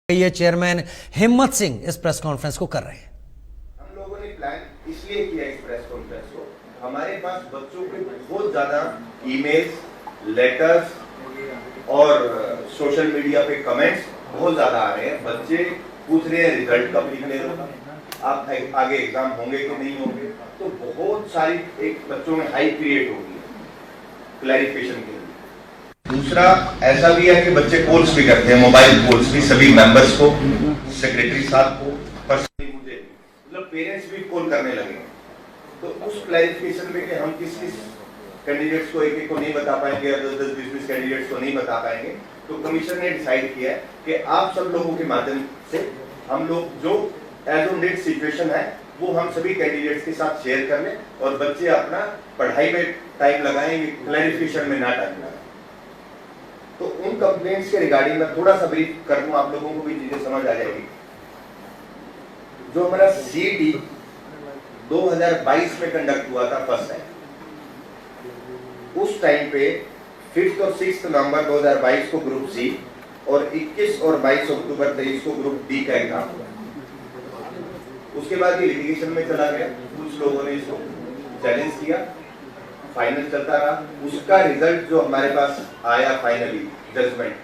ये चेयरमैन हिम्मत सिंह इस प्रेस कॉन्फ्रेंस को कर रहे हैं। हम लोगों ने प्लान इसलिए किया इस प्रेस कॉन्फ्रेंस को, हमारे पास बच्चों के बहुत ज्यादा ईमेल्स, लेटर्स और सोशल मीडिया पे कमेंट्स बहुत ज्यादा आ रहे हैं। बच्चे पूछ रहे हैं रिजल्ट कब निकलेगा, आप आगे एग्जाम होंगे कि नहीं होंगे। तो बहुत सारी एक बच्चों में हाई क्रिएट होगी क्लैरिफिकेशन के लिए। दूसरा ऐसा भी है कि बच्चे कॉल्स भी करते हैं, मोबाइल कॉल्स भी, सभी मेंबर्स को, सेक्रेटरी साहब को, पर्सनली मुझे, मतलब पेरेंट्स भी कॉल करने लगे। तो उस क्लैरिफिकेशन में कि हम किस किस कैंडिडेट्स को एक को नहीं बता पाएंगे या 10-10, 20-20 कैंडिडेट्स को नहीं बता पाएंगे, तो कमीशन ने डिसाइड किया कि आप सब लोगों के माध्यम से हम लोग जो एज ऑन डेट सिचुएशन है वो हम सभी कैंडिडेट्स के साथ शेयर कर लें और बच्चे अपना पढ़ाई में टाइम लगाएंगे, क्लैरिफिकेशन में ना टाइम लगाएं। तो उन कंप्लेंट्स के रिगार्डिंग मैं थोड़ा सा ब्रीफ कर दूं, आप लोगों को भी चीजें समझ आ जाएगी। जो हमारा सीईटी 2022 में कंडक्ट हुआ था फर्स्ट टाइम, उस टाइम पे 5th और 6th नवंबर 2022 को ग्रुप सी और 21 और 22 अक्टूबर 23 को ग्रुप डी का एग्जाम हुआ। उसके बाद ये लिटिगेशन में चला गया, कुछ लोगों ने इसको चैलेंज किया, फाइनल चलता रहा। उसका रिजल्ट जो हमारे पास आया फाइनली जजमेंट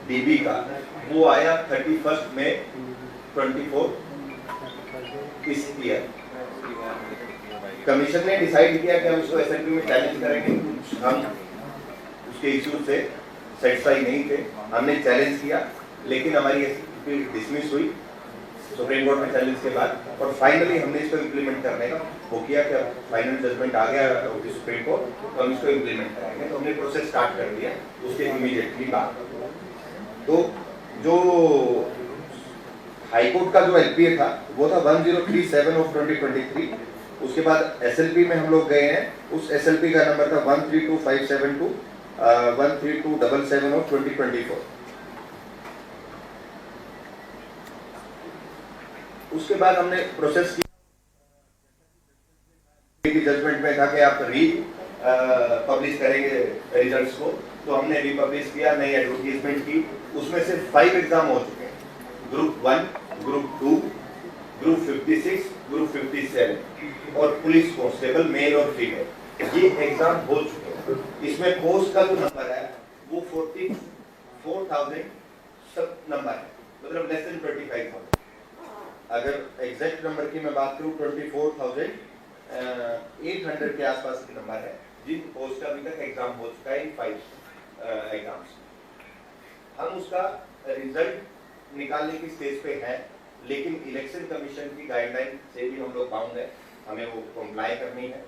डीबी का, वो आया 31 मई 24 इस ईयर। कमीशन ने डिसाइड किया कि हम उसको एसएलपी में चैलेंज करेंगे। हम उसके इश्यू से सेटिस्फाई नहीं थे, हमने चैलेंज किया, लेकिन हमारी एसएलपी डिसमिस हुई सुप्रीम कोर्ट में चैलेंज के बाद। और फाइनली हमने इसको इम्प्लीमेंट करने का वो किया कि फाइनल जजमेंट आ गया सुप्रीम कोर्ट, तो हम इसको इम्प्लीमेंट करेंगे। तो हमने प्रोसेस स्टार्ट कर दिया उसके इमीडिएटली बाद। तो जो हाईकोर्ट का जो एलपीए था वो था 1037 ऑफ 2023। उसके बाद एसएलपी में हम लोग गए हैं, उस एसएलपी का नंबर था 132572 13277 ऑफ 2024। उसके बाद हमने प्रोसेस की, जजमेंट में था कि आप री पब्लिश करेंगे रिजल्ट्स को, तो हमने री पब्लिश किया, नई एडवर्टीजमेंट की। उसमें से 5 एग्जाम हो चुके हैं, ग्रुप 1, ग्रुप 2, ग्रुप 56, ग्रुप 57 और पुलिस कांस्टेबल मेल और फीमेल, ये एग्जाम हो चुके हैं। इसमें पोस्ट का जो नंबर है वो 44,000 सब नंबर है, मतलब लेस देन 25,000। अगर एग्जैक्ट नंबर की मैं बात करूं 24,800 के आसपास के नंबर है जिन पोस्ट का अभी तक एग्जाम हो चुका है, इन 5 एग्जाम्स। हम उसका रिजल्ट निकालने की स्टेज पे हैं, लेकिन इलेक्शन कमीशन की गाइडलाइन से भी हम लोग बाउंड है, हमें वो कंप्लाई करनी है।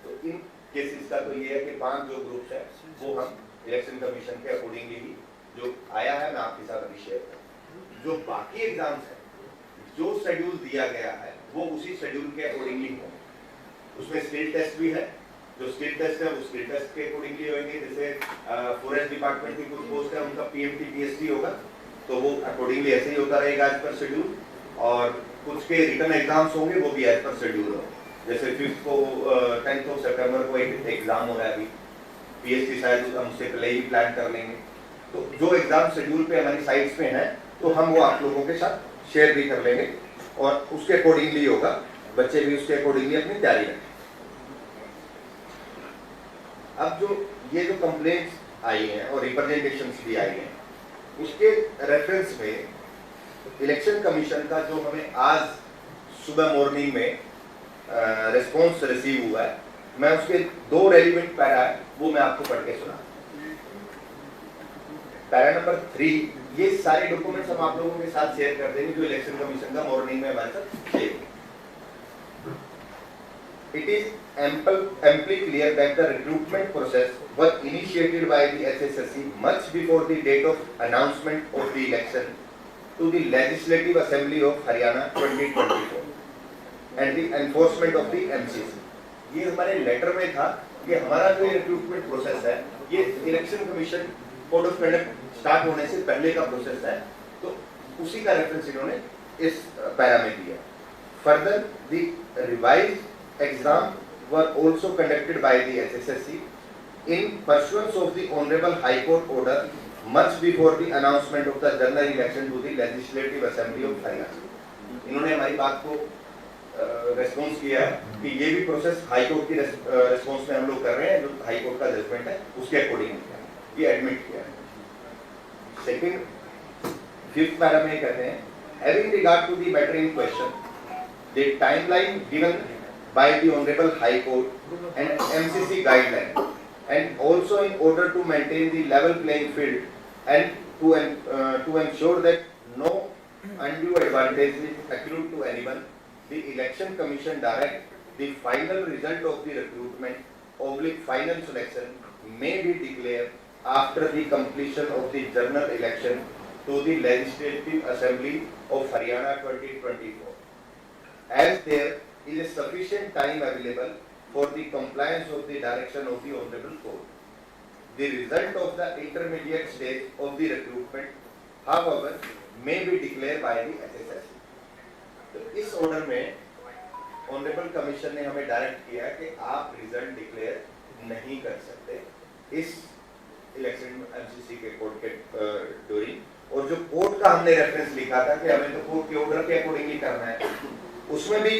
तो इन केसेस का तो ये है कि 5 जो ग्रुप्स है वो हम इलेक्शन कमीशन के अकॉर्डिंगली ही जो आया है मैं आपके साथ अभी शेयर करूँ। जो बाकी एग्जाम्स है, जो शेड्यूल दिया गया है वो उसी शेड्यूल के अकॉर्डिंगली हो। उसमें स्किल टेस्ट भी है, जो स्किल टेस्ट है वो स्किल टेस्ट के अकॉर्डिंगली होंगे। जैसे फॉरेस्ट डिपार्टमेंट की कुछ पोस्ट है, उनका पीएमटी पीएसटी होगा, तो वो अकॉर्डिंगली ऐसे ही होता रहेगा एज पर शेड्यूल। और कुछ के रिटन एग्जाम्स होंगे वो भी एज पर शेड्यूल हो। जैसे 5th को 10th ऑफ सितंबर को एक एग्जाम हो रहा है, अभी पीएसटी शायद हम उससे पहले ही प्लान कर लेंगे। तो जो एग्जाम शेड्यूल पे हमारी साइट्स पे है तो हम वो आप लोगों के साथ शेयर भी कर लेंगे और उसके अकॉर्डिंगली होगा, बच्चे भी उसके अकॉर्डिंगली अपनी तैयारी रखें। अब ये जो कंप्लेंट्स आई हैं और रिप्रेजेंटेशंस भी आई हैं, उसके रेफरेंस में इलेक्शन कमीशन का जो हमें आज सुबह मॉर्निंग में रिस्पॉन्स रिसीव हुआ है, मैं उसके 2 रेलिवेंट पैरा है वो मैं आपको पढ़ के सुना। पैरा नंबर 3, ये सारे डॉक्यूमेंट्स हम आप लोगों के साथ शेयर कर देंगे जो इलेक्शन कमीशन का मॉर्निंग में हमारे साथ share. It is amply clear that the recruitment process was initiated by the SSSC much before the date of announcement of the election to the Legislative Assembly of Haryana 2024 and the enforcement of the MCC। ये हमारे letter में था कि हमारा जो recruitment process है ये election commission code of conduct start होने से पहले का प्रोसेस है, तो उसी का रेफरेंस इन्होंने इस पैरा में दिया। Further the revised exam were also conducted by the assessee in pursuance of the Honorable High Court Order much before the announcement of the general election to the Legislative Assembly of Haryana. इन्होंने हमारी बात को response किया है कि ये भी process high court की रेस्पॉन्स में हम लोग कर रहे हैं, जो हाई कोर्ट का जजमेंट है उसके अकॉर्डिंग ये एडमिट किया है। सेकंड, फिफ्थ पैरा में कहते हैं, having regard to the matter in question, the timeline given by the Honorable High Court and MCC guideline, and also in order to maintain the level playing field and to ensure that no undue advantage is accrued to anyone, the Election Commission direct the final result of the recruitment / final selection may be declared after the completion of the general election to the Legislative Assembly of Haryana 2024, as there is a sufficient time available for the compliance of the direction of the Honorable Court. The result of the intermediate stage of the recruitment, however, may be declared by the SSSC. तो इस order में honourable commission ने हमें direct किया कि आप result declare नहीं कर सकते इस इलेक्शन एमसीसी के कोर्ट के ड्यूरिंग, और जो कोर्ट का हमने रेफरेंस लिखा था कि हमें तो कोर्ट के ऑर्डर के अकॉर्डिंगली करना है, उसमें भी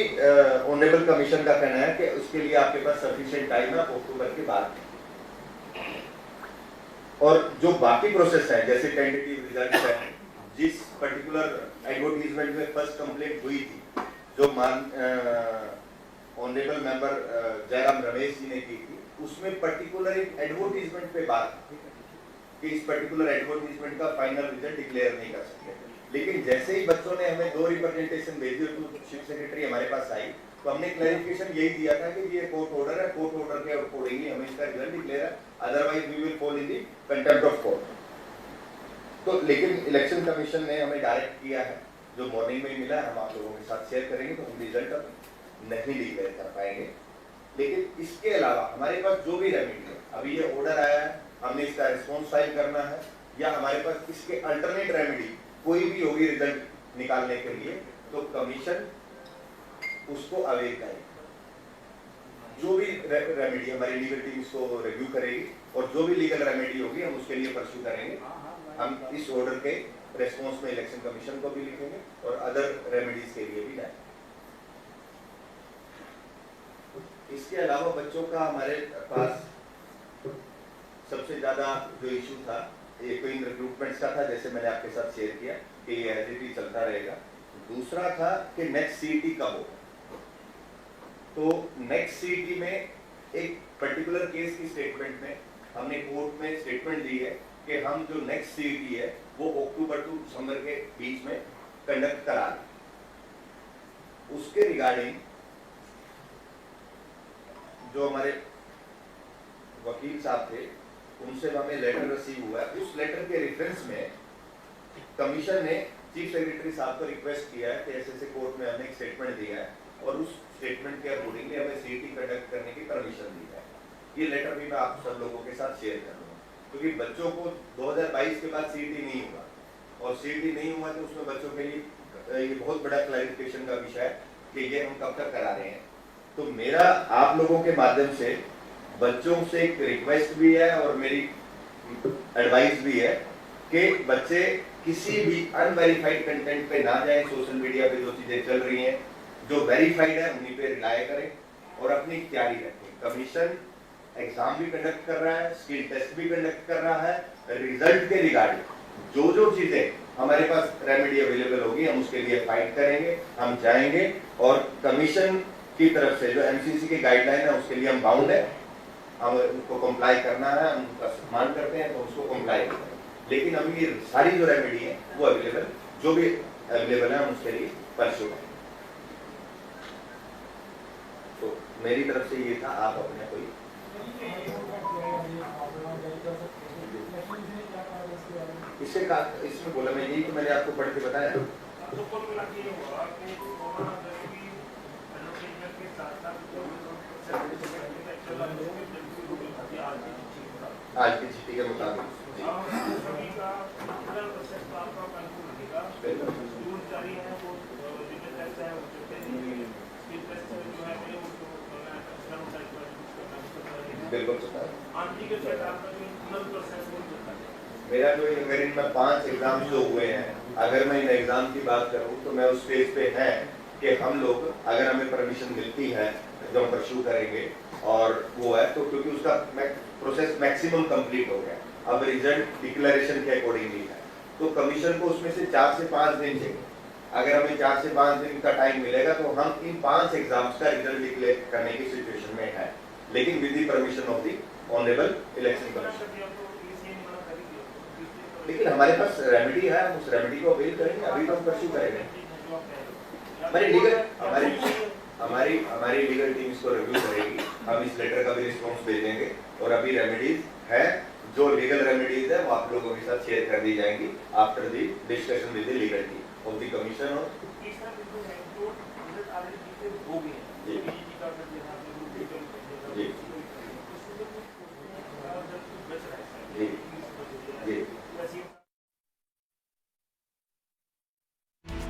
ऑनरेबल कमीशन का कहना है कि उसके लिए आपके पास सफिशिएंट टाइम है अक्टूबर के बाद। और जो बाकी प्रोसेस है, जैसे टेंटेटिव रिजल्ट है, जिस पर्टिकुलर एडवर्टीजमेंट में फर्स्ट कंप्लेंट हुई थी, जो ऑनरेबल मेंबर जयराम रमेश जी ने की थी, उसमें पर्टिकुलर एक एडवर्टीजमेंट पे बात थी कि इस पर्टिकुलर एडवर्टीजमेंट का फाइनल रिजल्ट डिक्लेयर नहीं कर सकते। लेकिन जैसे ही बच्चों ने हमें 2 रिप्रेजेंटेशन भेजी तो चीफ सेक्रेटरी हमारे पास आई, तो हमने क्लैरिफिकेशन यही दिया था कि ये कोर्ट ऑर्डर है, कोर्ट ऑर्डर के अकॉर्डिंगली हमें इसका रिजल्ट डिक्लेयर है, otherwise we will fall in the contempt of court. तो लेकिन इलेक्शन कमीशन ने हमें डायरेक्ट किया है, जो मॉर्निंग में मिला है, हम आप लोगों के साथ शेयर करेंगे, तो हम रिजल्ट अब नहीं डिक्लेयर कर पाएंगे। लेकिन इसके अलावा हमारे पास जो भी रेमेडी है, अभी ये ऑर्डर आया है, हमने इसका रिस्पॉन्स फाइल करना है, या हमारे पास इसके अल्टरनेट रेमेडी कोई भी होगी रिजल्ट निकालने के लिए, तो कमीशन उसको अवेल करेगी। जो भी रेमेडी हमारी लीगल टीम इसको रिव्यू करेगी, और जो भी लीगल रेमेडी होगी हम उसके लिए परस्यू करेंगे। हम इस ऑर्डर के रेस्पॉन्स में इलेक्शन कमीशन को भी लिखेंगे और अदर रेमेडीज के लिए भी जाएंगे। इसके अलावा बच्चों का हमारे पास सबसे ज्यादा जो इशू था, एक तो इन रिक्रूटमेंट्स का था, जैसे मैंने आपके साथ शेयर किया कि ये एजिटी चलता रहेगा। दूसरा था कि नेक्स्ट सीईटी कब होगा। तो नेक्स्ट सीईटी में एक पर्टिकुलर केस की स्टेटमेंट में हमने कोर्ट में स्टेटमेंट दी है कि हम जो नेक्स्ट सीईटी है वो अक्टूबर टू दिसंबर के बीच में कंडक्ट करा दें। उसके रिगार्डिंग जो हमारे वकील साहब थे, उनसे हमें लेटर रिसीव हुआ है। उस लेटर के रेफरेंस में कमीशन ने चीफ सेक्रेटरी साहब को रिक्वेस्ट किया है कि ऐसे कोर्ट में हमने एक स्टेटमेंट दिया है, और उस स्टेटमेंट के अकॉर्डिंगली हमें सीईटी कंडक्ट करने की परमिशन दी है। ये लेटर भी मैं आप सब लोगों के साथ शेयर करूँगा, क्योंकि बच्चों को 2022 के बाद सीईटी नहीं हुआ, और सीईटी नहीं हुआ तो उसमें बच्चों के लिए ये बहुत बड़ा क्लैरिफिकेशन का विषय है कि ये हम कब तक करा रहे हैं। तो मेरा आप लोगों के माध्यम से बच्चों से एक रिक्वेस्ट भी है और मेरी एडवाइस भी है कि बच्चे किसी भी अनवेरीफाइड कंटेंट पे ना जाएं। सोशल मीडिया पे जो चीजें चल रही हैं, जो वेरीफाइड है उन्हीं पे रिलाय करें और अपनी तैयारी रखें। कमीशन एग्जाम भी कंडक्ट कर रहा है, स्किल टेस्ट भी कंडक्ट कर रहा है। रिजल्ट के रिगार्डिंग जो जो चीजें हमारे पास रेमेडी अवेलेबल होगी हम उसके लिए फाइट करेंगे, हम जाएंगे, और कमीशन की तरफ से जो एमसीसी की गाइडलाइन है उसके लिए हम बाउंड है, हम उसको कंप्लाई करना है, हम उसका सम्मान करते हैं तो उसको कंप्लाई करते हैं। लेकिन हम ये सारी जो रेमेडी है वो अवेलेबल, जो भी अवेलेबल है हम उसके लिए परस्यू करें। तो मेरी तरफ से ये था, आप अपने कोई इसमें बोला, मैं यही तो मैंने आपको पढ़ के बताया। आज की चिट्ठी के मुताबिक बिल्कुल मेरा जो अगर इनमें 5 एग्जाम जो हुए हैं, अगर मैं इन एग्जाम की बात करूं तो मैं उस स्टेज पे है कि हम लोग अगर हमें परमिशन मिलती है जो हम परस्यू करेंगे और वो है तो क्योंकि उसका प्रोसेस मैक्सिमम कंप्लीट हो गया, अब रिजल्ट डिक्लेरेशन के अकॉर्डिंगली है, तो कमीशन को उसमें से 4 से 5 दिन चाहिए। अगर हमें 4 से 5 दिन का टाइम मिलेगा तो हम इन 5 एग्जाम्स का रिजल्ट डिक्लेयर करने की सिचुएशन में है, लेकिन with the permission of the honourable election commission. लेकिन हमारे पास रेमेडी है, हम उस रेमेडी को अवेल करेंगे, अभी तो हम परस्यू करेंगे। हमारी लीगल टीम इसको रिव्यू करेगी, हम इस लेटर का भी रिस्पॉन्स भेजेंगे और अभी रेमेडीज है, जो लीगल रेमेडीज है वो आप लोगों के साथ शेयर कर दी जाएंगी after the discussion with the legal team of the commission.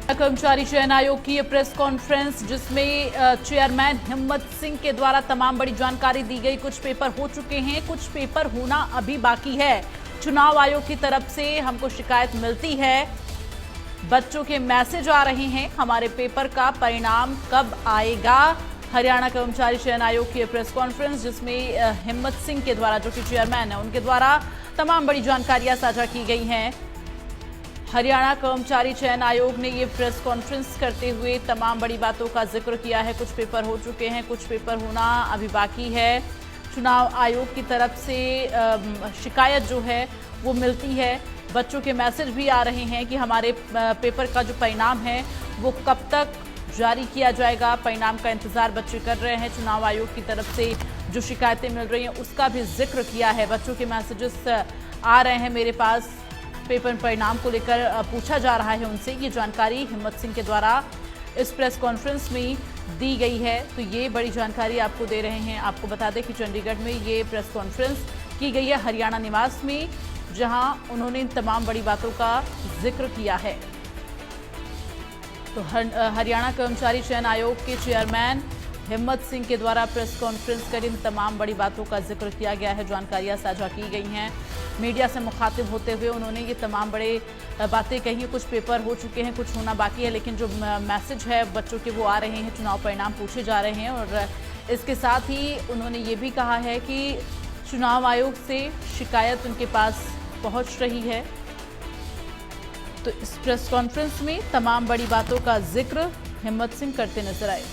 और कर्मचारी चयन आयोग की ये प्रेस कॉन्फ्रेंस जिसमें चेयरमैन हिम्मत सिंह के द्वारा तमाम बड़ी जानकारी दी गई। कुछ पेपर हो चुके हैं, कुछ पेपर होना अभी बाकी है। चुनाव आयोग की तरफ से हमको शिकायत मिलती है, बच्चों के मैसेज आ रहे हैं, हमारे पेपर का परिणाम कब आएगा। हरियाणा कर्मचारी चयन आयोग की ये प्रेस कॉन्फ्रेंस जिसमें हिम्मत सिंह के द्वारा, जो कि चेयरमैन है, उनके द्वारा तमाम बड़ी जानकारियां साझा की गई हैं। हरियाणा कर्मचारी चयन आयोग ने ये प्रेस कॉन्फ्रेंस करते हुए तमाम बड़ी बातों का जिक्र किया है। कुछ पेपर हो चुके हैं, कुछ पेपर होना अभी बाकी है। चुनाव आयोग की तरफ से शिकायत जो है वो मिलती है, बच्चों के मैसेज भी आ रहे हैं कि हमारे पेपर का जो परिणाम है वो कब तक जारी किया जाएगा। परिणाम का इंतजार बच्चे कर रहे हैं। चुनाव आयोग की तरफ से जो शिकायतें मिल रही हैं उसका भी जिक्र किया है। बच्चों के मैसेजेस आ रहे हैं मेरे पास, पेपर परिणाम को लेकर पूछा जा रहा है उनसे। ये जानकारी हिम्मत सिंह के द्वारा इस प्रेस कॉन्फ्रेंस में दी गई है, तो ये बड़ी जानकारी आपको दे रहे हैं। आपको बता दें कि चंडीगढ़ में ये प्रेस कॉन्फ्रेंस की गई है हरियाणा निवास में, जहां उन्होंने इन तमाम बड़ी बातों का जिक्र किया है। तो हरियाणा कर्मचारी चयन आयोग के चेयरमैन हिम्मत सिंह के द्वारा प्रेस कॉन्फ्रेंस कर इन तमाम बड़ी बातों का जिक्र किया गया है, जानकारियां साझा की गई हैं। मीडिया से मुखातिब होते हुए उन्होंने ये तमाम बड़े बातें कही। कुछ पेपर हो चुके हैं, कुछ होना बाकी है, लेकिन जो मैसेज है बच्चों के वो आ रहे हैं, चुनाव परिणाम पूछे जा रहे हैं। और इसके साथ ही उन्होंने ये भी कहा है कि चुनाव आयोग से शिकायत उनके पास पहुंच रही है। तो इस प्रेस कॉन्फ्रेंस में तमाम बड़ी बातों का जिक्र हिम्मत सिंह करते नजर आए।